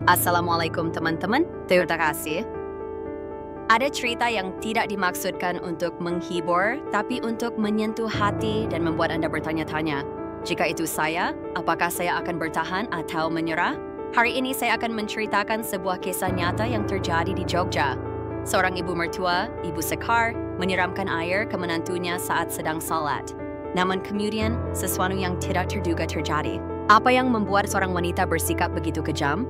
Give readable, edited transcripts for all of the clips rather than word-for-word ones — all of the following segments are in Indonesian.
Assalamualaikum teman-teman, terima kasih. Ada cerita yang tidak dimaksudkan untuk menghibur, tapi untuk menyentuh hati dan membuat Anda bertanya-tanya. Jika itu saya, apakah saya akan bertahan atau menyerah? Hari ini saya akan menceritakan sebuah kisah nyata yang terjadi di Jogja. Seorang ibu mertua, Ibu Sekar, menyiramkan air ke menantunya saat sedang salat. Namun kemudian, sesuatu yang tidak terduga terjadi. Apa yang membuat seorang wanita bersikap begitu kejam?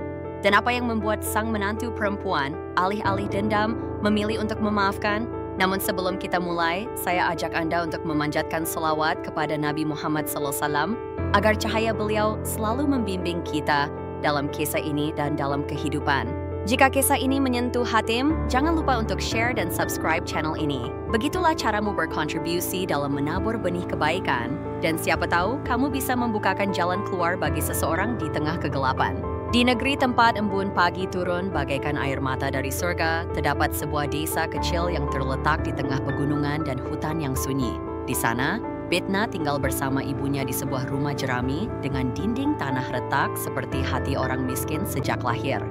Dan apa yang membuat sang menantu perempuan, alih-alih dendam, memilih untuk memaafkan? Namun sebelum kita mulai, saya ajak Anda untuk memanjatkan selawat kepada Nabi Muhammad SAW agar cahaya beliau selalu membimbing kita dalam kisah ini dan dalam kehidupan. Jika kisah ini menyentuh hatimu, jangan lupa untuk share dan subscribe channel ini. Begitulah caramu berkontribusi dalam menabur benih kebaikan. Dan siapa tahu, kamu bisa membukakan jalan keluar bagi seseorang di tengah kegelapan. Di negeri tempat embun pagi turun bagaikan air mata dari surga, terdapat sebuah desa kecil yang terletak di tengah pegunungan dan hutan yang sunyi. Di sana, Bitna tinggal bersama ibunya di sebuah rumah jerami dengan dinding tanah retak seperti hati orang miskin sejak lahir.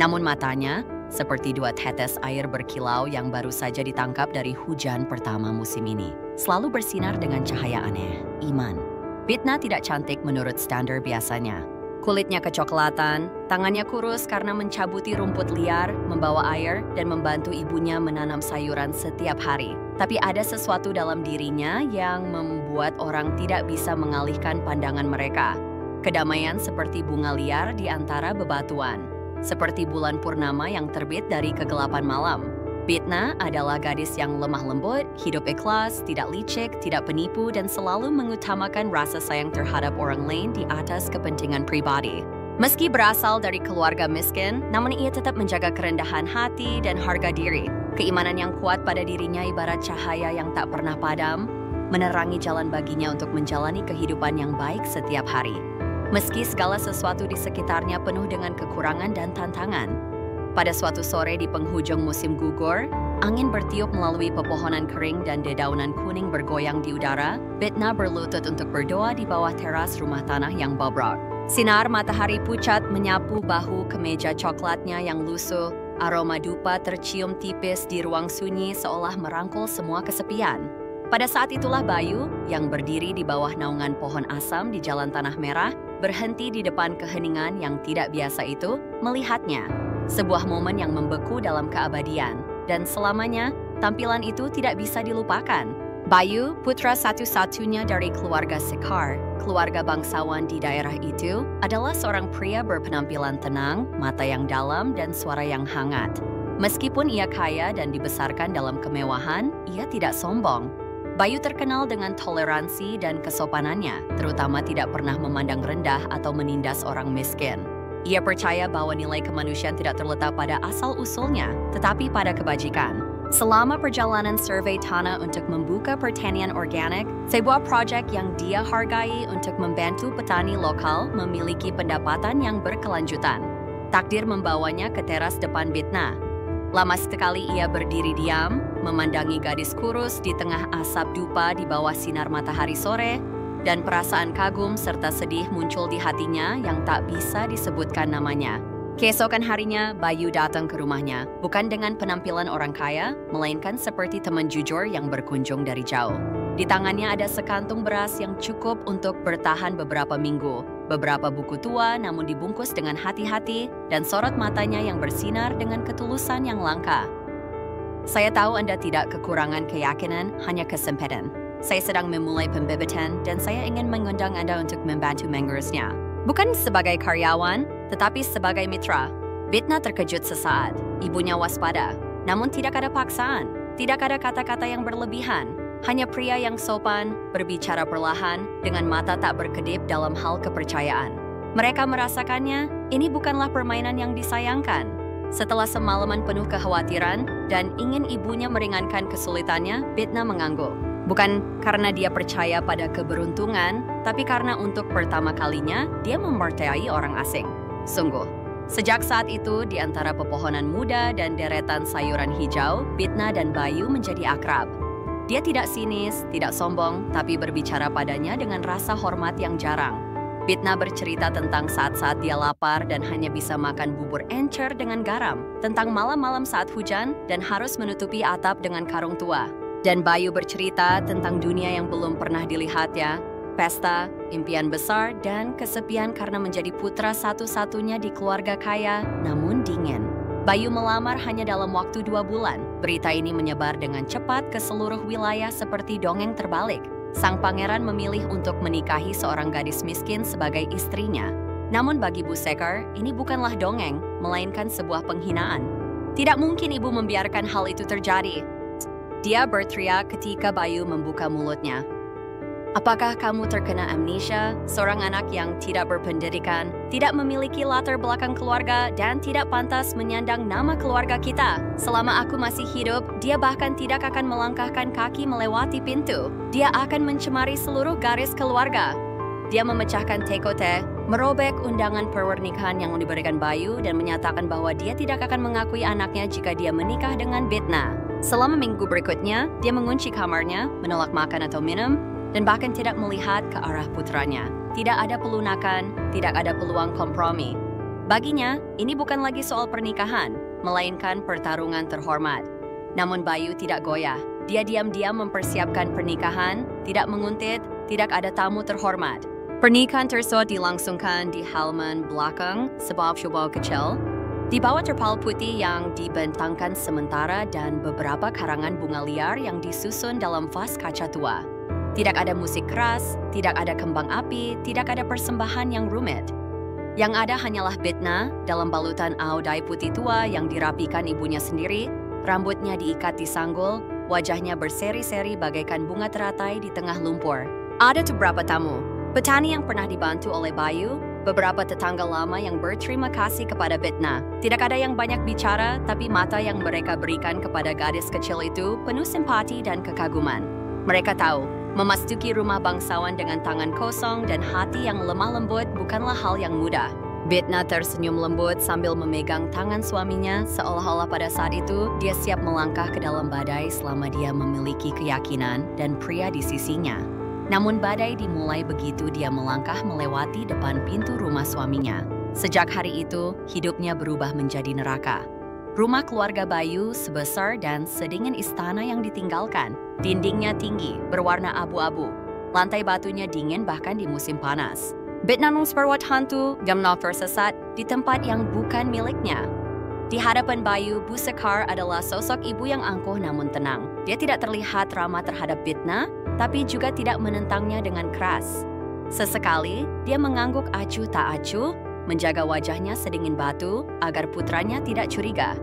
Namun matanya, seperti dua tetes air berkilau yang baru saja ditangkap dari hujan pertama musim ini, selalu bersinar dengan cahaya aneh, iman. Bitna tidak cantik menurut standar biasanya. Kulitnya kecoklatan, tangannya kurus karena mencabuti rumput liar, membawa air, dan membantu ibunya menanam sayuran setiap hari. Tapi ada sesuatu dalam dirinya yang membuat orang tidak bisa mengalihkan pandangan mereka. Kedamaian seperti bunga liar di antara bebatuan, seperti bulan purnama yang terbit dari kegelapan malam. Bitna adalah gadis yang lemah lembut, hidup ikhlas, tidak licik, tidak penipu, dan selalu mengutamakan rasa sayang terhadap orang lain di atas kepentingan pribadi. Meski berasal dari keluarga miskin, namun ia tetap menjaga kerendahan hati dan harga diri. Keimanan yang kuat pada dirinya ibarat cahaya yang tak pernah padam, menerangi jalan baginya untuk menjalani kehidupan yang baik setiap hari. Meski segala sesuatu di sekitarnya penuh dengan kekurangan dan tantangan. Pada suatu sore di penghujung musim gugur, angin bertiup melalui pepohonan kering dan dedaunan kuning bergoyang di udara. Bitna berlutut untuk berdoa di bawah teras rumah tanah yang bobrok. Sinar matahari pucat menyapu bahu kemeja coklatnya yang lusuh. Aroma dupa tercium tipis di ruang sunyi seolah merangkul semua kesepian. Pada saat itulah Bayu, yang berdiri di bawah naungan pohon asam di Jalan Tanah Merah, berhenti di depan keheningan yang tidak biasa itu, melihatnya. Sebuah momen yang membeku dalam keabadian, dan selamanya tampilan itu tidak bisa dilupakan. Bayu, putra satu-satunya dari keluarga Sekar, keluarga bangsawan di daerah itu, adalah seorang pria berpenampilan tenang, mata yang dalam, dan suara yang hangat. Meskipun ia kaya dan dibesarkan dalam kemewahan, ia tidak sombong. Bayu terkenal dengan toleransi dan kesopanannya, terutama tidak pernah memandang rendah atau menindas orang miskin. Ia percaya bahwa nilai kemanusiaan tidak terletak pada asal-usulnya, tetapi pada kebajikan. Selama perjalanan survei tanah untuk membuka pertanian organik, sebuah proyek yang dia hargai untuk membantu petani lokal memiliki pendapatan yang berkelanjutan. Takdir membawanya ke teras depan Bitna. Lama sekali ia berdiri diam, memandangi gadis kurus di tengah asap dupa di bawah sinar matahari sore, dan perasaan kagum serta sedih muncul di hatinya yang tak bisa disebutkan namanya. Keesokan harinya, Bayu datang ke rumahnya, bukan dengan penampilan orang kaya, melainkan seperti teman jujur yang berkunjung dari jauh. Di tangannya ada sekantung beras yang cukup untuk bertahan beberapa minggu, beberapa buku tua namun dibungkus dengan hati-hati, dan sorot matanya yang bersinar dengan ketulusan yang langka. Saya tahu Anda tidak kekurangan keyakinan, hanya kesempitan. Saya sedang memulai pembebitan dan saya ingin mengundang Anda untuk membantu mengurusnya. Bukan sebagai karyawan, tetapi sebagai mitra. Bitna terkejut sesaat. Ibunya waspada. Namun tidak ada paksaan. Tidak ada kata-kata yang berlebihan. Hanya pria yang sopan, berbicara perlahan, dengan mata tak berkedip dalam hal kepercayaan. Mereka merasakannya, ini bukanlah permainan yang disayangkan. Setelah semalaman penuh kekhawatiran dan ingin ibunya meringankan kesulitannya, Bitna mengangguk. Bukan karena dia percaya pada keberuntungan, tapi karena untuk pertama kalinya dia mempercayai orang asing. Sungguh, sejak saat itu di antara pepohonan muda dan deretan sayuran hijau, Bitna dan Bayu menjadi akrab. Dia tidak sinis, tidak sombong, tapi berbicara padanya dengan rasa hormat yang jarang. Bitna bercerita tentang saat-saat dia lapar dan hanya bisa makan bubur encer dengan garam, tentang malam-malam saat hujan dan harus menutupi atap dengan karung tua. Dan Bayu bercerita tentang dunia yang belum pernah dilihatnya, pesta, impian besar, dan kesepian karena menjadi putra satu-satunya di keluarga kaya namun dingin. Bayu melamar hanya dalam waktu 2 bulan. Berita ini menyebar dengan cepat ke seluruh wilayah seperti dongeng terbalik. Sang pangeran memilih untuk menikahi seorang gadis miskin sebagai istrinya. Namun bagi Bu Sekar, ini bukanlah dongeng, melainkan sebuah penghinaan. Tidak mungkin ibu membiarkan hal itu terjadi. Dia berteriak ketika Bayu membuka mulutnya. Apakah kamu terkena amnesia, seorang anak yang tidak berpendidikan, tidak memiliki latar belakang keluarga, dan tidak pantas menyandang nama keluarga kita? Selama aku masih hidup, dia bahkan tidak akan melangkahkan kaki melewati pintu. Dia akan mencemari seluruh garis keluarga. Dia memecahkan tekote, merobek undangan pernikahan yang diberikan Bayu, dan menyatakan bahwa dia tidak akan mengakui anaknya jika dia menikah dengan Bitna. Selama minggu berikutnya, dia mengunci kamarnya, menolak makan atau minum, dan bahkan tidak melihat ke arah putranya. Tidak ada pelunakan, tidak ada peluang kompromi. Baginya, ini bukan lagi soal pernikahan, melainkan pertarungan terhormat. Namun Bayu tidak goyah. Dia diam-diam mempersiapkan pernikahan, tidak menguntit, tidak ada tamu terhormat. Pernikahan tersebut dilangsungkan di halaman belakang sebuah showball kecil, di bawah terpal putih yang dibentangkan sementara dan beberapa karangan bunga liar yang disusun dalam vas kaca tua. Tidak ada musik keras, tidak ada kembang api, tidak ada persembahan yang rumit. Yang ada hanyalah Bitna dalam balutan audai putih tua yang dirapikan ibunya sendiri, rambutnya diikat di sanggul, wajahnya berseri-seri bagaikan bunga teratai di tengah lumpur. Ada beberapa tamu, petani yang pernah dibantu oleh Bayu, beberapa tetangga lama yang berterima kasih kepada Bitna. Tidak ada yang banyak bicara, tapi mata yang mereka berikan kepada gadis kecil itu penuh simpati dan kekaguman. Mereka tahu, memasuki rumah bangsawan dengan tangan kosong dan hati yang lemah lembut bukanlah hal yang mudah. Bitna tersenyum lembut sambil memegang tangan suaminya, seolah-olah pada saat itu dia siap melangkah ke dalam badai selama dia memiliki keyakinan dan pria di sisinya. Namun badai dimulai begitu dia melangkah melewati depan pintu rumah suaminya. Sejak hari itu, hidupnya berubah menjadi neraka. Rumah keluarga Bayu sebesar dan sedingin istana yang ditinggalkan. Dindingnya tinggi, berwarna abu-abu. Lantai batunya dingin bahkan di musim panas. Bitna memperbuat hantu, Gamna tersesat di tempat yang bukan miliknya. Di hadapan Bayu, Bu Sekar adalah sosok ibu yang angkuh namun tenang. Dia tidak terlihat ramah terhadap Bitna, tapi juga tidak menentangnya dengan keras. Sesekali, dia mengangguk acuh tak acuh, menjaga wajahnya sedingin batu agar putranya tidak curiga.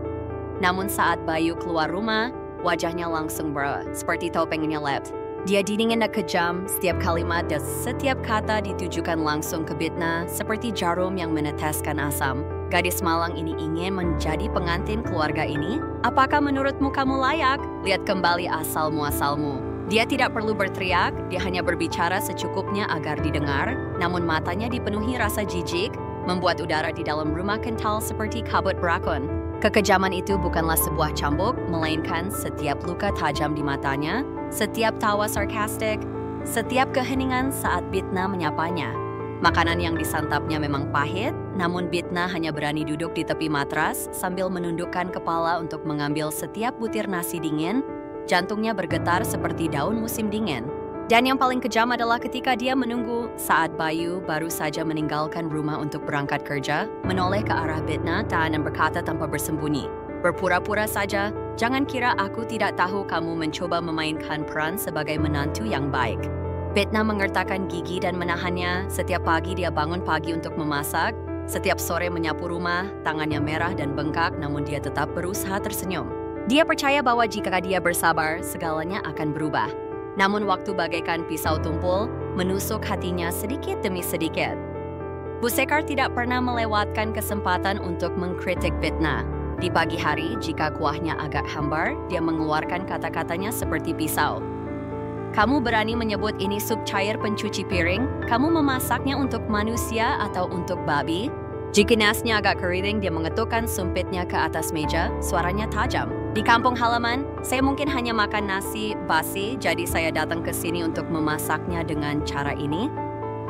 Namun saat Bayu keluar rumah, wajahnya langsung berubah, seperti topeng nyelip. Dia dingin dan kejam, setiap kalimat dan setiap kata ditujukan langsung ke Bitna seperti jarum yang meneteskan asam. Gadis malang ini ingin menjadi pengantin keluarga ini? Apakah menurutmu kamu layak? Lihat kembali asal-muasalmu. Dia tidak perlu berteriak, dia hanya berbicara secukupnya agar didengar, namun matanya dipenuhi rasa jijik, membuat udara di dalam rumah kental seperti kabut berakun. Kekejaman itu bukanlah sebuah cambuk, melainkan setiap luka tajam di matanya, setiap tawa sarkastik, setiap keheningan saat Bitna menyapanya. Makanan yang disantapnya memang pahit, namun Bitna hanya berani duduk di tepi matras sambil menundukkan kepala untuk mengambil setiap butir nasi dingin. Jantungnya bergetar seperti daun musim dingin. Dan yang paling kejam adalah ketika dia menunggu saat Bayu baru saja meninggalkan rumah untuk berangkat kerja, menoleh ke arah Bitna dan berkata tanpa bersembunyi, "Berpura-pura saja, jangan kira aku tidak tahu kamu mencoba memainkan peran sebagai menantu yang baik." Bitna mengertakkan gigi dan menahannya. Setiap pagi dia bangun pagi untuk memasak, setiap sore menyapu rumah, tangannya merah dan bengkak namun dia tetap berusaha tersenyum. Dia percaya bahwa jika dia bersabar, segalanya akan berubah. Namun waktu bagaikan pisau tumpul, menusuk hatinya sedikit demi sedikit. Bu Sekar tidak pernah melewatkan kesempatan untuk mengkritik Bitna. Di pagi hari, jika kuahnya agak hambar, dia mengeluarkan kata-katanya seperti pisau. "Kamu berani menyebut ini sup cair pencuci piring? Kamu memasaknya untuk manusia atau untuk babi?" Jika nasnya agak keriting, dia mengetukkan sumpitnya ke atas meja, suaranya tajam. "Di kampung halaman, saya mungkin hanya makan nasi basi, jadi saya datang ke sini untuk memasaknya dengan cara ini."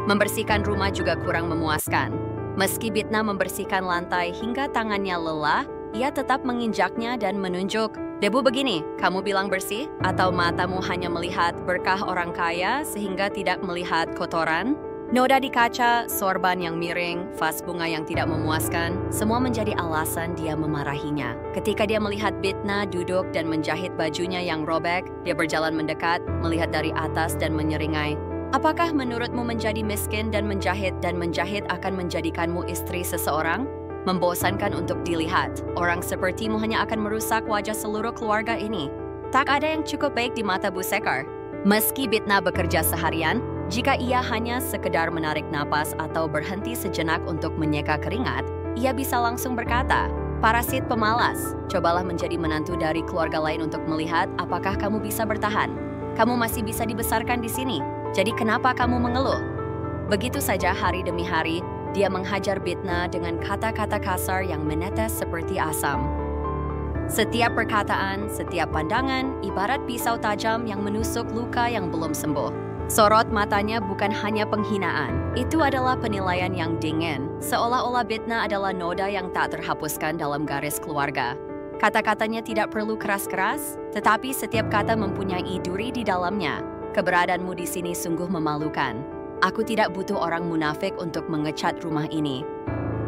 Membersihkan rumah juga kurang memuaskan. Meski Bitna membersihkan lantai hingga tangannya lelah, ia tetap menginjaknya dan menunjuk. Debu begini, kamu bilang bersih? Atau matamu hanya melihat berkah orang kaya sehingga tidak melihat kotoran? Noda di kaca, sorban yang miring, vas bunga yang tidak memuaskan, semua menjadi alasan dia memarahinya. Ketika dia melihat Bitna duduk dan menjahit bajunya yang robek, dia berjalan mendekat, melihat dari atas dan menyeringai. Apakah menurutmu menjadi miskin dan menjahit akan menjadikanmu istri seseorang? Membosankan untuk dilihat. Orang sepertimu hanya akan merusak wajah seluruh keluarga ini. Tak ada yang cukup baik di mata Bu Sekar. Meski Bitna bekerja seharian, jika ia hanya sekedar menarik napas atau berhenti sejenak untuk menyeka keringat, ia bisa langsung berkata, "Parasit pemalas, cobalah menjadi menantu dari keluarga lain untuk melihat apakah kamu bisa bertahan. Kamu masih bisa dibesarkan di sini. Jadi kenapa kamu mengeluh?" Begitu saja hari demi hari, dia menghajar Bitna dengan kata-kata kasar yang menetes seperti asam. Setiap perkataan, setiap pandangan, ibarat pisau tajam yang menusuk luka yang belum sembuh. Sorot matanya bukan hanya penghinaan, itu adalah penilaian yang dingin, seolah-olah Bitna adalah noda yang tak terhapuskan dalam garis keluarga. Kata-katanya tidak perlu keras-keras, tetapi setiap kata mempunyai duri di dalamnya. Keberadaanmu di sini sungguh memalukan. Aku tidak butuh orang munafik untuk mengecat rumah ini.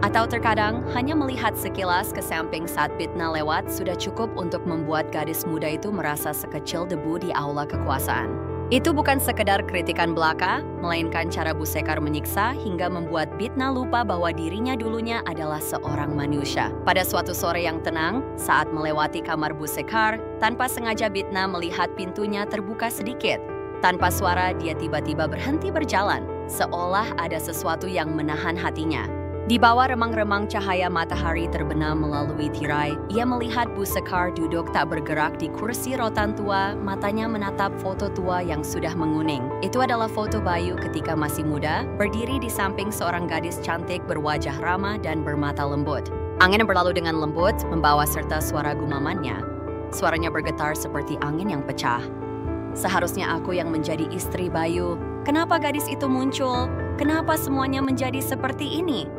Atau terkadang, hanya melihat sekilas ke samping saat Bitna lewat sudah cukup untuk membuat gadis muda itu merasa sekecil debu di aula kekuasaan. Itu bukan sekedar kritikan belaka, melainkan cara Bu Sekar menyiksa hingga membuat Bitna lupa bahwa dirinya dulunya adalah seorang manusia. Pada suatu sore yang tenang, saat melewati kamar Bu Sekar, tanpa sengaja Bitna melihat pintunya terbuka sedikit. Tanpa suara, dia tiba-tiba berhenti berjalan, seolah ada sesuatu yang menahan hatinya. Di bawah remang-remang cahaya matahari terbenam melalui tirai, ia melihat Bu Sekar duduk tak bergerak di kursi rotan tua, matanya menatap foto tua yang sudah menguning. Itu adalah foto Bayu ketika masih muda, berdiri di samping seorang gadis cantik berwajah ramah dan bermata lembut. Angin yang berlalu dengan lembut membawa serta suara gumamannya. Suaranya bergetar seperti angin yang pecah. Seharusnya aku yang menjadi istri Bayu. Kenapa gadis itu muncul? Kenapa semuanya menjadi seperti ini?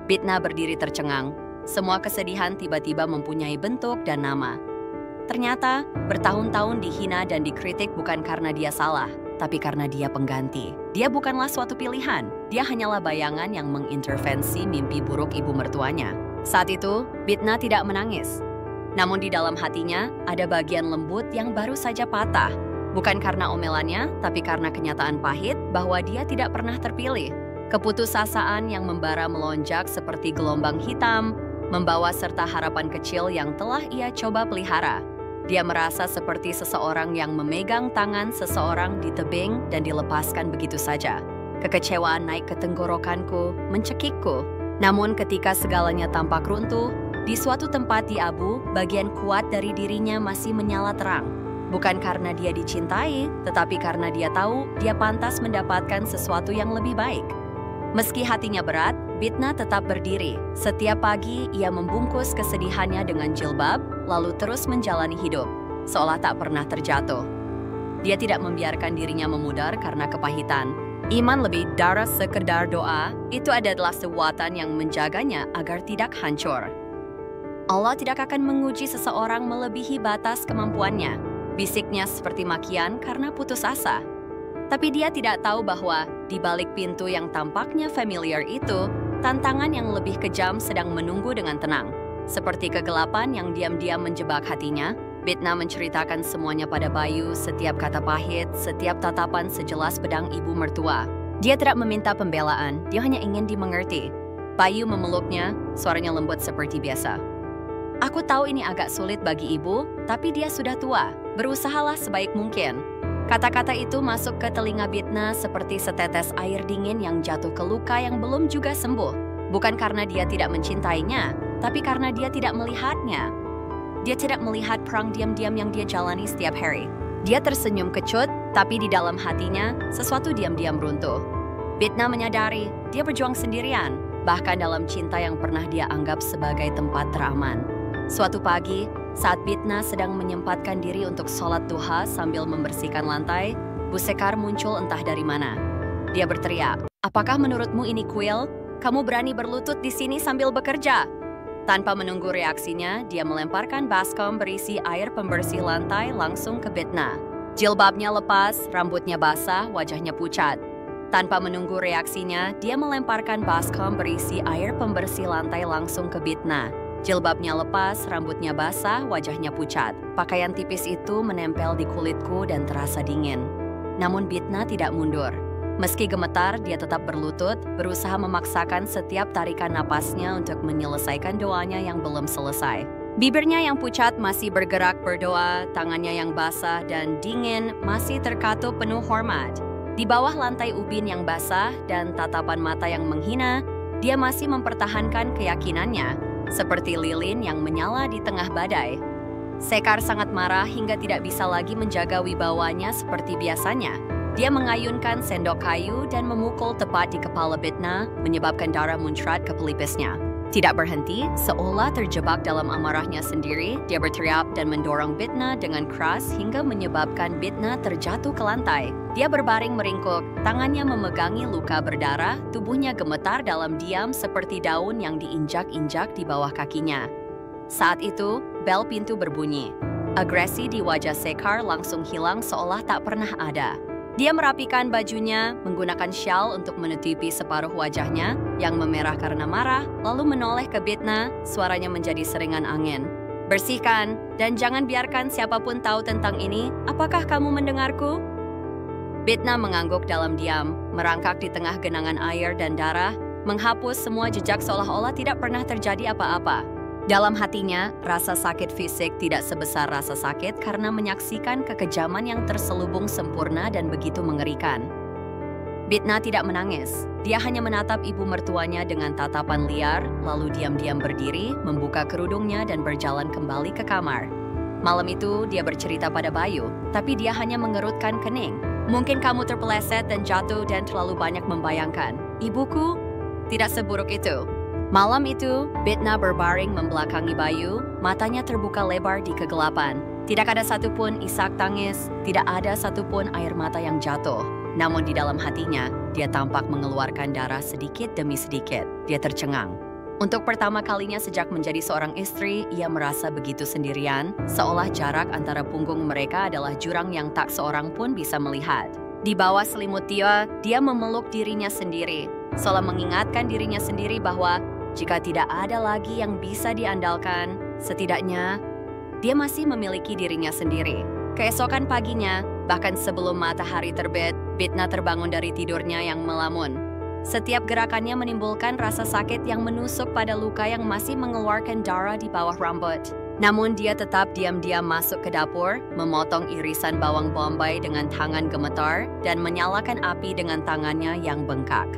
Bitna berdiri tercengang. Semua kesedihan tiba-tiba mempunyai bentuk dan nama. Ternyata, bertahun-tahun dihina dan dikritik bukan karena dia salah, tapi karena dia pengganti. Dia bukanlah suatu pilihan, dia hanyalah bayangan yang mengintervensi mimpi buruk ibu mertuanya. Saat itu, Bitna tidak menangis. Namun di dalam hatinya, ada bagian lembut yang baru saja patah. Bukan karena omelannya, tapi karena kenyataan pahit bahwa dia tidak pernah terpilih. Keputusasaan yang membara melonjak seperti gelombang hitam, membawa serta harapan kecil yang telah ia coba pelihara. Dia merasa seperti seseorang yang memegang tangan seseorang di tebing dan dilepaskan begitu saja. Kekecewaan naik ke tenggorokanku, mencekikku. Namun ketika segalanya tampak runtuh, di suatu tempat di Abu, bagian kuat dari dirinya masih menyala terang. Bukan karena dia dicintai, tetapi karena dia tahu dia pantas mendapatkan sesuatu yang lebih baik. Meski hatinya berat, Bitna tetap berdiri. Setiap pagi, ia membungkus kesedihannya dengan jilbab, lalu terus menjalani hidup, seolah tak pernah terjatuh. Dia tidak membiarkan dirinya memudar karena kepahitan. Iman lebih dari sekedar doa, itu adalah sewatan yang menjaganya agar tidak hancur. Allah tidak akan menguji seseorang melebihi batas kemampuannya. Bisiknya seperti makian karena putus asa. Tapi dia tidak tahu bahwa di balik pintu yang tampaknya familiar itu, tantangan yang lebih kejam sedang menunggu dengan tenang. Seperti kegelapan yang diam-diam menjebak hatinya, Bitna menceritakan semuanya pada Bayu, setiap kata pahit, setiap tatapan sejelas pedang ibu mertua. Dia tidak meminta pembelaan, dia hanya ingin dimengerti. Bayu memeluknya, suaranya lembut seperti biasa. Aku tahu ini agak sulit bagi ibu, tapi dia sudah tua. Berusahalah sebaik mungkin. Kata-kata itu masuk ke telinga Bitna seperti setetes air dingin yang jatuh ke luka yang belum juga sembuh. Bukan karena dia tidak mencintainya, tapi karena dia tidak melihatnya. Dia tidak melihat perang diam-diam yang dia jalani setiap hari. Dia tersenyum kecut, tapi di dalam hatinya, sesuatu diam-diam runtuh. Bitna menyadari, dia berjuang sendirian, bahkan dalam cinta yang pernah dia anggap sebagai tempat teraman. Suatu pagi, saat Bitna sedang menyempatkan diri untuk sholat duha sambil membersihkan lantai, Bu Sekar muncul entah dari mana. Dia berteriak, "Apakah menurutmu ini kuil? Kamu berani berlutut di sini sambil bekerja?" Tanpa menunggu reaksinya, dia melemparkan baskom berisi air pembersih lantai langsung ke Bitna. Jilbabnya lepas, rambutnya basah, wajahnya pucat. Tanpa menunggu reaksinya, dia melemparkan baskom berisi air pembersih lantai langsung ke Bitna. Jilbabnya lepas, rambutnya basah, wajahnya pucat. Pakaian tipis itu menempel di kulitku dan terasa dingin. Namun Bitna tidak mundur. Meski gemetar, dia tetap berlutut, berusaha memaksakan setiap tarikan napasnya untuk menyelesaikan doanya yang belum selesai. Bibirnya yang pucat masih bergerak berdoa, tangannya yang basah dan dingin masih terkatup penuh hormat. Di bawah lantai ubin yang basah dan tatapan mata yang menghina, dia masih mempertahankan keyakinannya, seperti lilin yang menyala di tengah badai. Sekar sangat marah hingga tidak bisa lagi menjaga wibawanya seperti biasanya. Dia mengayunkan sendok kayu dan memukul tepat di kepala Bitna, menyebabkan darah muncrat ke pelipisnya. Tidak berhenti, seolah terjebak dalam amarahnya sendiri, dia berteriak dan mendorong Bitna dengan keras hingga menyebabkan Bitna terjatuh ke lantai. Dia berbaring meringkuk, tangannya memegangi luka berdarah, tubuhnya gemetar dalam diam seperti daun yang diinjak-injak di bawah kakinya. Saat itu, bel pintu berbunyi. Agresi di wajah Sekar langsung hilang seolah tak pernah ada. Dia merapikan bajunya, menggunakan syal untuk menutupi separuh wajahnya yang memerah karena marah, lalu menoleh ke Bitna, suaranya menjadi seringan angin. "Bersihkan, dan jangan biarkan siapapun tahu tentang ini. Apakah kamu mendengarku?" Bitna mengangguk dalam diam, merangkak di tengah genangan air dan darah, menghapus semua jejak seolah-olah tidak pernah terjadi apa-apa. Dalam hatinya, rasa sakit fisik tidak sebesar rasa sakit karena menyaksikan kekejaman yang terselubung sempurna dan begitu mengerikan. Bitna tidak menangis. Dia hanya menatap ibu mertuanya dengan tatapan liar, lalu diam-diam berdiri, membuka kerudungnya dan berjalan kembali ke kamar. Malam itu, dia bercerita pada Bayu, tapi dia hanya mengerutkan kening. "Mungkin kamu terpeleset dan jatuh dan terlalu banyak membayangkan. Ibuku tidak seburuk itu." Malam itu, Bitna berbaring membelakangi Bayu, matanya terbuka lebar di kegelapan. Tidak ada satupun isak tangis, tidak ada satupun air mata yang jatuh. Namun di dalam hatinya, dia tampak mengeluarkan darah sedikit demi sedikit. Dia tercengang. Untuk pertama kalinya sejak menjadi seorang istri, ia merasa begitu sendirian, seolah jarak antara punggung mereka adalah jurang yang tak seorang pun bisa melihat. Di bawah selimut dia memeluk dirinya sendiri, seolah mengingatkan dirinya sendiri bahwa jika tidak ada lagi yang bisa diandalkan, setidaknya dia masih memiliki dirinya sendiri. Keesokan paginya, bahkan sebelum matahari terbit, Bitna terbangun dari tidurnya yang melamun. Setiap gerakannya menimbulkan rasa sakit yang menusuk pada luka yang masih mengeluarkan darah di bawah rambut. Namun dia tetap diam-diam masuk ke dapur, memotong irisan bawang bombay dengan tangan gemetar, dan menyalakan api dengan tangannya yang bengkak.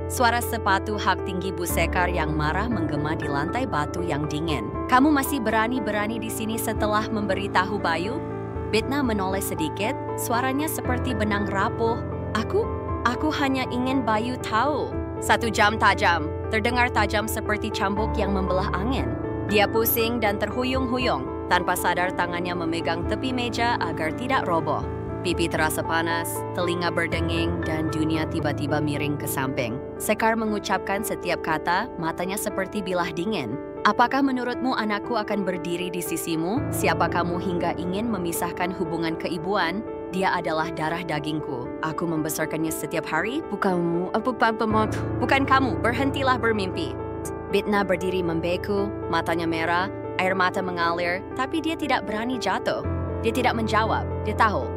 Suara sepatu hak tinggi Bu Sekar yang marah menggema di lantai batu yang dingin. "Kamu masih berani-berani di sini setelah memberitahu Bayu?" Bitna menoleh sedikit, suaranya seperti benang rapuh. Aku hanya ingin Bayu tahu." 1 jam tajam, terdengar tajam seperti cambuk yang membelah angin. Dia pusing dan terhuyung-huyung, tanpa sadar tangannya memegang tepi meja agar tidak roboh. Pipi terasa panas, telinga berdenging, dan dunia tiba-tiba miring ke samping. Sekar mengucapkan setiap kata, matanya seperti bilah dingin. "Apakah menurutmu anakku akan berdiri di sisimu? Siapa kamu hingga ingin memisahkan hubungan keibuan? Dia adalah darah dagingku. Aku membesarkannya setiap hari. Bukan kamu, berhentilah bermimpi." Bitna berdiri membeku, matanya merah, air mata mengalir, tapi dia tidak berani jatuh. Dia tidak menjawab, dia tahu.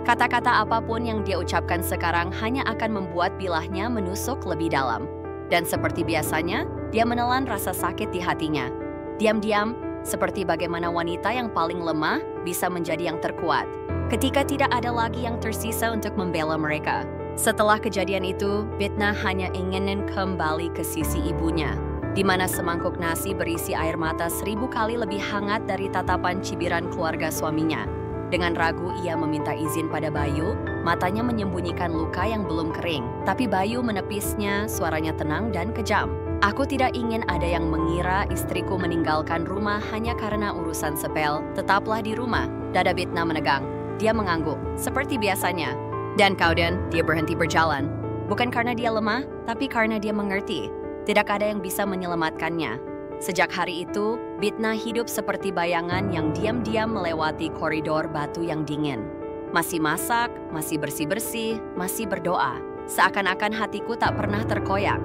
Kata-kata apapun yang dia ucapkan sekarang hanya akan membuat bilahnya menusuk lebih dalam. Dan seperti biasanya, dia menelan rasa sakit di hatinya. Diam-diam, seperti bagaimana wanita yang paling lemah bisa menjadi yang terkuat, ketika tidak ada lagi yang tersisa untuk membela mereka. Setelah kejadian itu, Bitna hanya ingin kembali ke sisi ibunya, di mana semangkuk nasi berisi air mata 1000 kali lebih hangat dari tatapan cibiran keluarga suaminya. Dengan ragu ia meminta izin pada Bayu, matanya menyembunyikan luka yang belum kering. Tapi Bayu menepisnya, suaranya tenang dan kejam. "Aku tidak ingin ada yang mengira istriku meninggalkan rumah hanya karena urusan sepel. Tetaplah di rumah." Dada Bitna menegang. Dia mengangguk, seperti biasanya. Dan kemudian dia berhenti berjalan. Bukan karena dia lemah, tapi karena dia mengerti. Tidak ada yang bisa menyelamatkannya. Sejak hari itu, Bitna hidup seperti bayangan yang diam-diam melewati koridor batu yang dingin. Masih masak, masih bersih-bersih, masih berdoa. Seakan-akan hatiku tak pernah terkoyak.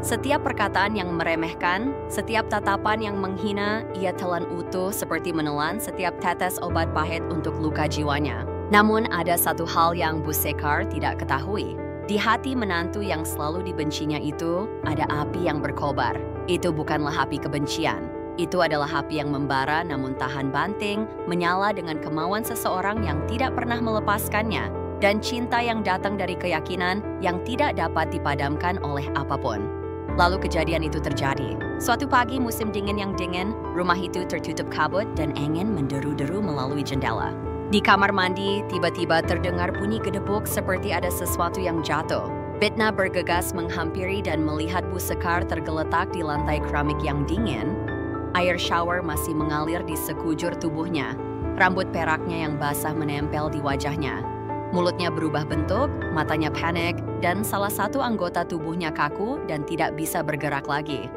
Setiap perkataan yang meremehkan, setiap tatapan yang menghina, ia telan utuh seperti menelan setiap tetes obat pahit untuk luka jiwanya. Namun ada satu hal yang Bu Sekar tidak ketahui. Di hati menantu yang selalu dibencinya itu, ada api yang berkobar. Itu bukanlah api kebencian. Itu adalah api yang membara namun tahan banting, menyala dengan kemauan seseorang yang tidak pernah melepaskannya, dan cinta yang datang dari keyakinan yang tidak dapat dipadamkan oleh apapun. Lalu kejadian itu terjadi. Suatu pagi musim dingin yang dingin, rumah itu tertutup kabut dan angin menderu-deru melalui jendela. Di kamar mandi, tiba-tiba terdengar bunyi gedebuk seperti ada sesuatu yang jatuh. Bitna bergegas menghampiri dan melihat Bu Sekar tergeletak di lantai keramik yang dingin. Air shower masih mengalir di sekujur tubuhnya. Rambut peraknya yang basah menempel di wajahnya. Mulutnya berubah bentuk, matanya panik, dan salah satu anggota tubuhnya kaku dan tidak bisa bergerak lagi.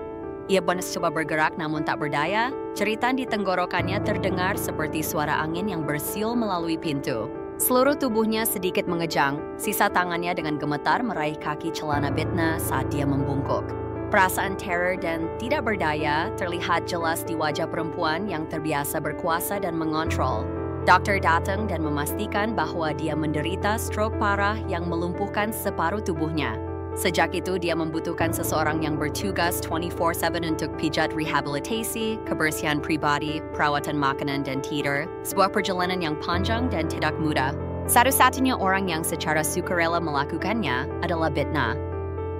Ia mencoba bergerak namun tak berdaya. Jeritan di tenggorokannya terdengar seperti suara angin yang bersiul melalui pintu. Seluruh tubuhnya sedikit mengejang, sisa tangannya dengan gemetar meraih kaki celana Bitna saat dia membungkuk. Perasaan teror dan tidak berdaya terlihat jelas di wajah perempuan yang terbiasa berkuasa dan mengontrol. Dokter datang dan memastikan bahwa dia menderita stroke parah yang melumpuhkan separuh tubuhnya. Sejak itu, dia membutuhkan seseorang yang bertugas 24/7 untuk pijat rehabilitasi, kebersihan pribadi, perawatan makanan, dan tidur. Sebuah perjalanan yang panjang dan tidak mudah. Satu-satunya orang yang secara sukarela melakukannya adalah Bitna.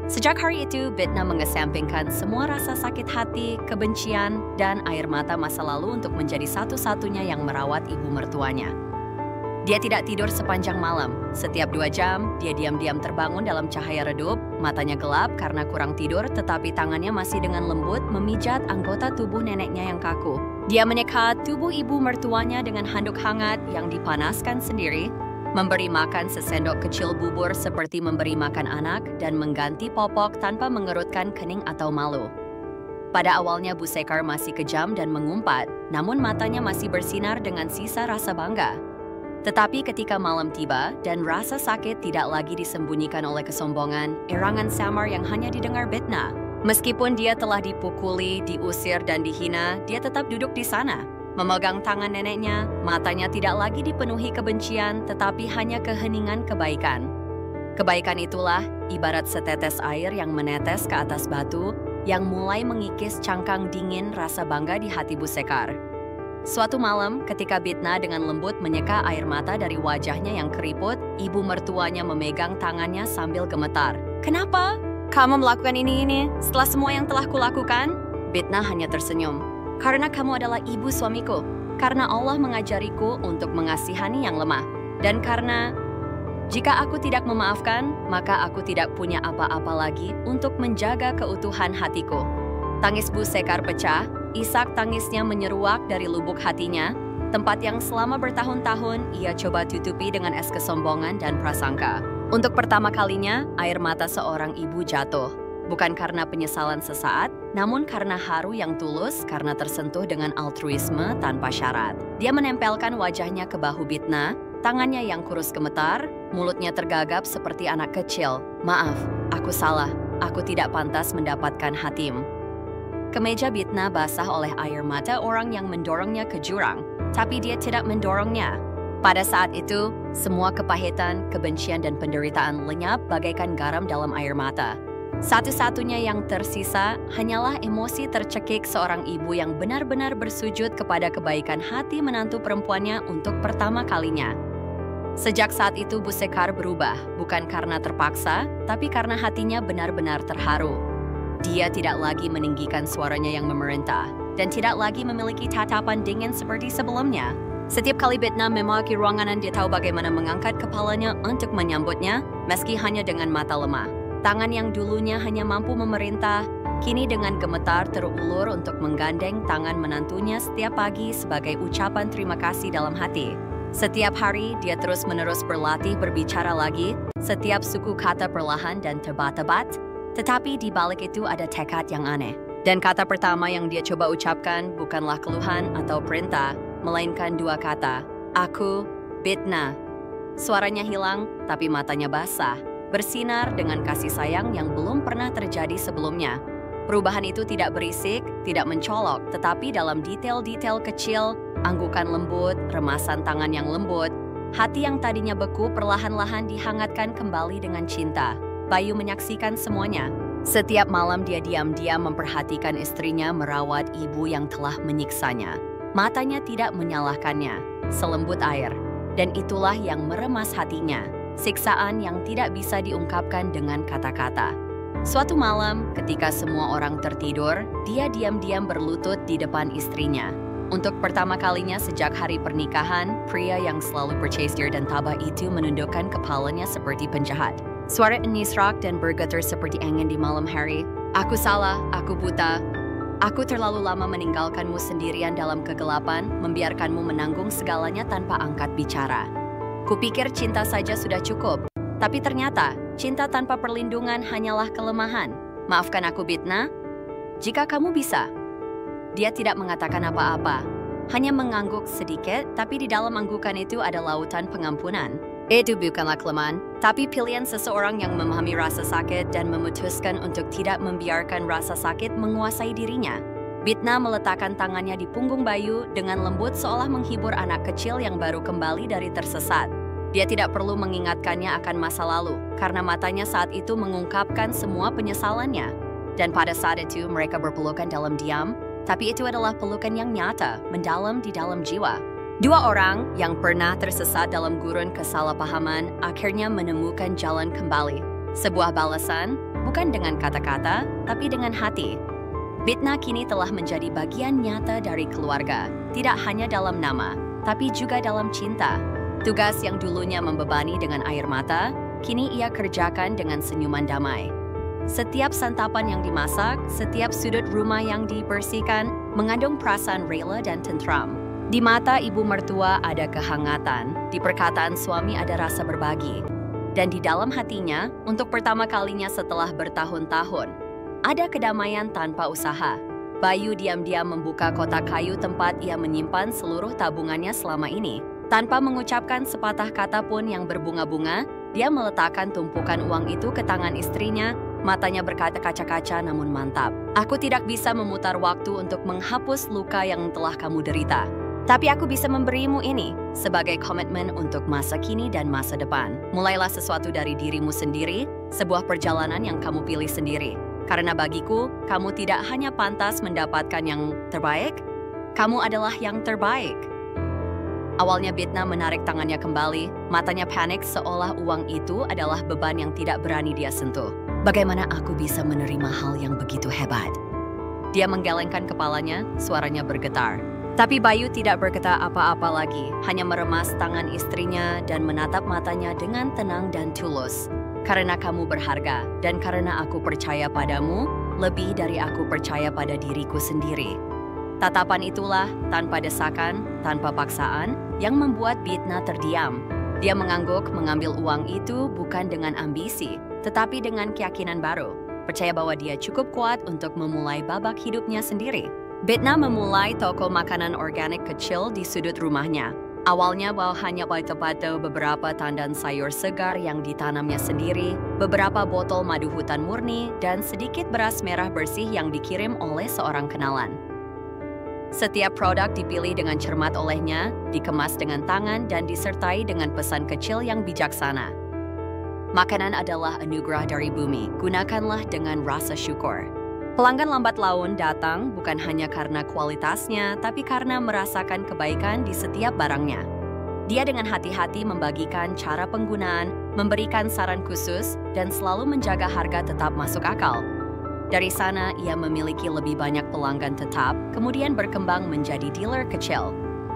Sejak hari itu, Bitna mengesampingkan semua rasa sakit hati, kebencian, dan air mata masa lalu untuk menjadi satu-satunya yang merawat ibu mertuanya. Dia tidak tidur sepanjang malam. Setiap 2 jam, dia diam-diam terbangun dalam cahaya redup, matanya gelap karena kurang tidur, tetapi tangannya masih dengan lembut memijat anggota tubuh neneknya yang kaku. Dia menyekat tubuh ibu mertuanya dengan handuk hangat yang dipanaskan sendiri, memberi makan sesendok kecil bubur seperti memberi makan anak, dan mengganti popok tanpa mengerutkan kening atau malu. Pada awalnya Bu Sekar masih kejam dan mengumpat, namun matanya masih bersinar dengan sisa rasa bangga. Tetapi ketika malam tiba dan rasa sakit tidak lagi disembunyikan oleh kesombongan, erangan samar yang hanya didengar Bitna. Meskipun dia telah dipukuli, diusir, dan dihina, dia tetap duduk di sana. Memegang tangan neneknya, matanya tidak lagi dipenuhi kebencian, tetapi hanya keheningan kebaikan. Kebaikan itulah ibarat setetes air yang menetes ke atas batu, yang mulai mengikis cangkang dingin rasa bangga di hati Bu Sekar. Suatu malam, ketika Bitna dengan lembut menyeka air mata dari wajahnya yang keriput, ibu mertuanya memegang tangannya sambil gemetar. "Kenapa? Kamu melakukan ini setelah semua yang telah kulakukan?" Bitna hanya tersenyum. "Karena kamu adalah ibu suamiku, karena Allah mengajariku untuk mengasihani yang lemah, dan karena jika aku tidak memaafkan, maka aku tidak punya apa-apa lagi untuk menjaga keutuhan hatiku." Tangis Bu Sekar pecah, isak tangisnya menyeruak dari lubuk hatinya, tempat yang selama bertahun-tahun ia coba tutupi dengan es kesombongan dan prasangka. Untuk pertama kalinya, air mata seorang ibu jatuh. Bukan karena penyesalan sesaat, namun karena haru yang tulus karena tersentuh dengan altruisme tanpa syarat. Dia menempelkan wajahnya ke bahu Bitna, tangannya yang kurus gemetar, mulutnya tergagap seperti anak kecil. "Maaf, aku salah. Aku tidak pantas mendapatkan hatim." Kemeja Bitna basah oleh air mata orang yang mendorongnya ke jurang, tapi dia tidak mendorongnya. Pada saat itu, semua kepahitan, kebencian, dan penderitaan lenyap bagaikan garam dalam air mata. Satu-satunya yang tersisa hanyalah emosi tercekik seorang ibu yang benar-benar bersujud kepada kebaikan hati menantu perempuannya untuk pertama kalinya. Sejak saat itu Bu Sekar berubah, bukan karena terpaksa, tapi karena hatinya benar-benar terharu. Dia tidak lagi meninggikan suaranya yang memerintah, dan tidak lagi memiliki tatapan dingin seperti sebelumnya. Setiap kali Bitna memasuki ruangan, dia tahu bagaimana mengangkat kepalanya untuk menyambutnya, meski hanya dengan mata lemah. Tangan yang dulunya hanya mampu memerintah, kini dengan gemetar terulur untuk menggandeng tangan menantunya setiap pagi sebagai ucapan terima kasih dalam hati. Setiap hari, dia terus-menerus berlatih berbicara lagi, setiap suku kata perlahan dan tebak-tebak, tetapi di balik itu ada tekad yang aneh. Dan kata pertama yang dia coba ucapkan bukanlah keluhan atau perintah, melainkan dua kata, aku, Bitna. Suaranya hilang, tapi matanya basah, bersinar dengan kasih sayang yang belum pernah terjadi sebelumnya. Perubahan itu tidak berisik, tidak mencolok, tetapi dalam detail-detail kecil, anggukan lembut, remasan tangan yang lembut, hati yang tadinya beku perlahan-lahan dihangatkan kembali dengan cinta. Bayu menyaksikan semuanya. Setiap malam dia diam-diam memperhatikan istrinya merawat ibu yang telah menyiksanya. Matanya tidak menyalahkannya, selembut air. Dan itulah yang meremas hatinya, siksaan yang tidak bisa diungkapkan dengan kata-kata. Suatu malam, ketika semua orang tertidur, dia diam-diam berlutut di depan istrinya. Untuk pertama kalinya sejak hari pernikahan, pria yang selalu bercesir dan tabah itu menundukkan kepalanya seperti penjahat. Suara nisrak dan bergetar seperti angin di malam hari. Aku salah, aku buta. Aku terlalu lama meninggalkanmu sendirian dalam kegelapan, membiarkanmu menanggung segalanya tanpa angkat bicara. Kupikir cinta saja sudah cukup, tapi ternyata cinta tanpa perlindungan hanyalah kelemahan. Maafkan aku, Bitna. Jika kamu bisa. Dia tidak mengatakan apa-apa, hanya mengangguk sedikit, tapi di dalam anggukan itu ada lautan pengampunan. Itu bukanlah kelemahan, tapi pilihan seseorang yang memahami rasa sakit dan memutuskan untuk tidak membiarkan rasa sakit menguasai dirinya. Bitna meletakkan tangannya di punggung Bayu dengan lembut seolah menghibur anak kecil yang baru kembali dari tersesat. Dia tidak perlu mengingatkannya akan masa lalu, karena matanya saat itu mengungkapkan semua penyesalannya. Dan pada saat itu mereka berpelukan dalam diam, tapi itu adalah pelukan yang nyata, mendalam di dalam jiwa. Dua orang yang pernah tersesat dalam gurun kesalahpahaman akhirnya menemukan jalan kembali. Sebuah balasan, bukan dengan kata-kata, tapi dengan hati. Bitna kini telah menjadi bagian nyata dari keluarga, tidak hanya dalam nama, tapi juga dalam cinta. Tugas yang dulunya membebani dengan air mata, kini ia kerjakan dengan senyuman damai. Setiap santapan yang dimasak, setiap sudut rumah yang dibersihkan, mengandung perasaan rela dan tentram. Di mata ibu mertua ada kehangatan, di perkataan suami ada rasa berbagi. Dan di dalam hatinya, untuk pertama kalinya setelah bertahun-tahun, ada kedamaian tanpa usaha. Bayu diam-diam membuka kotak kayu tempat ia menyimpan seluruh tabungannya selama ini. Tanpa mengucapkan sepatah kata pun yang berbunga-bunga, dia meletakkan tumpukan uang itu ke tangan istrinya, matanya berkaca-kaca namun mantap. Aku tidak bisa memutar waktu untuk menghapus luka yang telah kamu derita. Tapi aku bisa memberimu ini sebagai komitmen untuk masa kini dan masa depan. Mulailah sesuatu dari dirimu sendiri, sebuah perjalanan yang kamu pilih sendiri. Karena bagiku, kamu tidak hanya pantas mendapatkan yang terbaik, kamu adalah yang terbaik. Awalnya Bitna menarik tangannya kembali, matanya panik seolah uang itu adalah beban yang tidak berani dia sentuh. Bagaimana aku bisa menerima hal yang begitu hebat? Dia menggelengkan kepalanya, suaranya bergetar. Tapi Bayu tidak berkata apa-apa lagi, hanya meremas tangan istrinya dan menatap matanya dengan tenang dan tulus. Karena kamu berharga, dan karena aku percaya padamu, lebih dari aku percaya pada diriku sendiri. Tatapan itulah, tanpa desakan, tanpa paksaan, yang membuat Bitna terdiam. Dia mengangguk mengambil uang itu bukan dengan ambisi, tetapi dengan keyakinan baru. Percaya bahwa dia cukup kuat untuk memulai babak hidupnya sendiri. Bitna memulai toko makanan organik kecil di sudut rumahnya. Awalnya hanya batu-batu beberapa tandan sayur segar yang ditanamnya sendiri, beberapa botol madu hutan murni, dan sedikit beras merah bersih yang dikirim oleh seorang kenalan. Setiap produk dipilih dengan cermat olehnya, dikemas dengan tangan dan disertai dengan pesan kecil yang bijaksana. Makanan adalah anugerah dari bumi, gunakanlah dengan rasa syukur. Pelanggan lambat laun datang bukan hanya karena kualitasnya, tapi karena merasakan kebaikan di setiap barangnya. Dia dengan hati-hati membagikan cara penggunaan, memberikan saran khusus, dan selalu menjaga harga tetap masuk akal. Dari sana, ia memiliki lebih banyak pelanggan tetap, kemudian berkembang menjadi dealer kecil.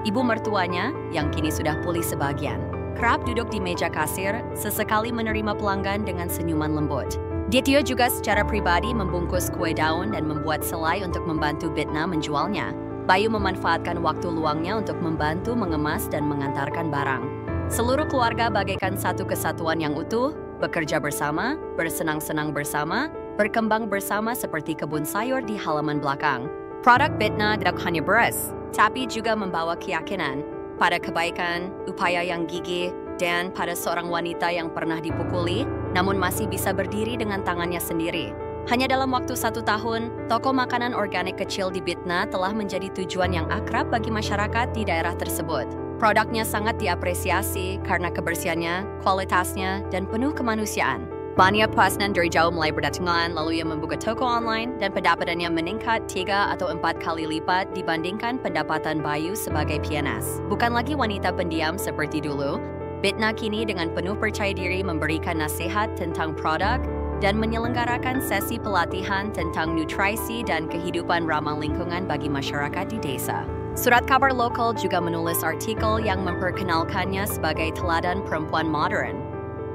Ibu mertuanya, yang kini sudah pulih sebagian, kerap duduk di meja kasir, sesekali menerima pelanggan dengan senyuman lembut. Ditio juga secara pribadi membungkus kue daun dan membuat selai untuk membantu Bitna menjualnya. Bayu memanfaatkan waktu luangnya untuk membantu mengemas dan mengantarkan barang. Seluruh keluarga bagaikan satu kesatuan yang utuh, bekerja bersama, bersenang-senang bersama, berkembang bersama seperti kebun sayur di halaman belakang. Produk Bitna tidak hanya beras, tapi juga membawa keyakinan pada kebaikan, upaya yang gigih, dan pada seorang wanita yang pernah dipukuli, namun masih bisa berdiri dengan tangannya sendiri. Hanya dalam waktu 1 tahun, toko makanan organik kecil di Bitna telah menjadi tujuan yang akrab bagi masyarakat di daerah tersebut. Produknya sangat diapresiasi karena kebersihannya, kualitasnya, dan penuh kemanusiaan. Banyak pesanan dari jauh mulai berdatangan, lalu ia membuka toko online dan pendapatannya meningkat 3 atau 4 kali lipat dibandingkan pendapatan Bayu sebagai PNS. Bukan lagi wanita pendiam seperti dulu, Bitna kini dengan penuh percaya diri memberikan nasihat tentang produk dan menyelenggarakan sesi pelatihan tentang nutrisi dan kehidupan ramah lingkungan bagi masyarakat di desa. Surat kabar lokal juga menulis artikel yang memperkenalkannya sebagai teladan perempuan modern,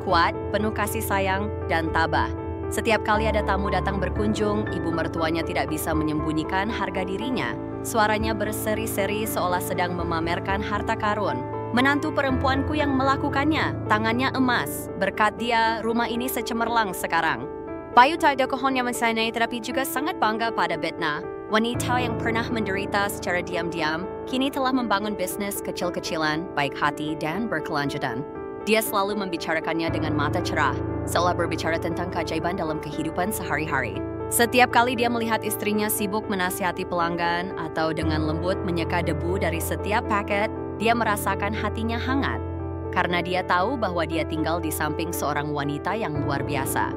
kuat, penuh kasih sayang, dan tabah. Setiap kali ada tamu datang berkunjung, ibu mertuanya tidak bisa menyembunyikan harga dirinya. Suaranya berseri-seri seolah sedang memamerkan harta karun. Menantu perempuanku yang melakukannya, tangannya emas. Berkat dia, rumah ini secemerlang sekarang. Bayu tak ada hanya mensanai tetapi juga sangat bangga pada Bitna. Wanita yang pernah menderita secara diam-diam, kini telah membangun bisnis kecil-kecilan, baik hati dan berkelanjutan. Dia selalu membicarakannya dengan mata cerah, seolah berbicara tentang keajaiban dalam kehidupan sehari-hari. Setiap kali dia melihat istrinya sibuk menasihati pelanggan atau dengan lembut menyeka debu dari setiap paket, dia merasakan hatinya hangat, karena dia tahu bahwa dia tinggal di samping seorang wanita yang luar biasa.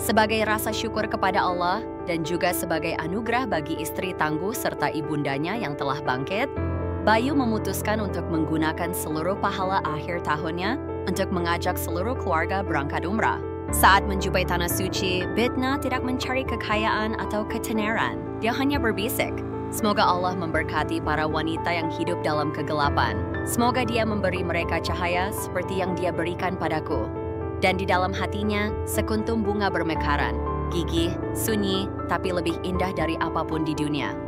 Sebagai rasa syukur kepada Allah dan juga sebagai anugerah bagi istri tangguh serta ibundanya yang telah bangkit, Bayu memutuskan untuk menggunakan seluruh pahala akhir tahunnya untuk mengajak seluruh keluarga berangkat umrah. Saat menjumpai tanah suci, Bitna tidak mencari kekayaan atau ketenaran. Dia hanya berbisik, semoga Allah memberkati para wanita yang hidup dalam kegelapan. Semoga dia memberi mereka cahaya seperti yang dia berikan padaku. Dan di dalam hatinya, sekuntum bunga bermekaran, gigih, sunyi, tapi lebih indah dari apapun di dunia.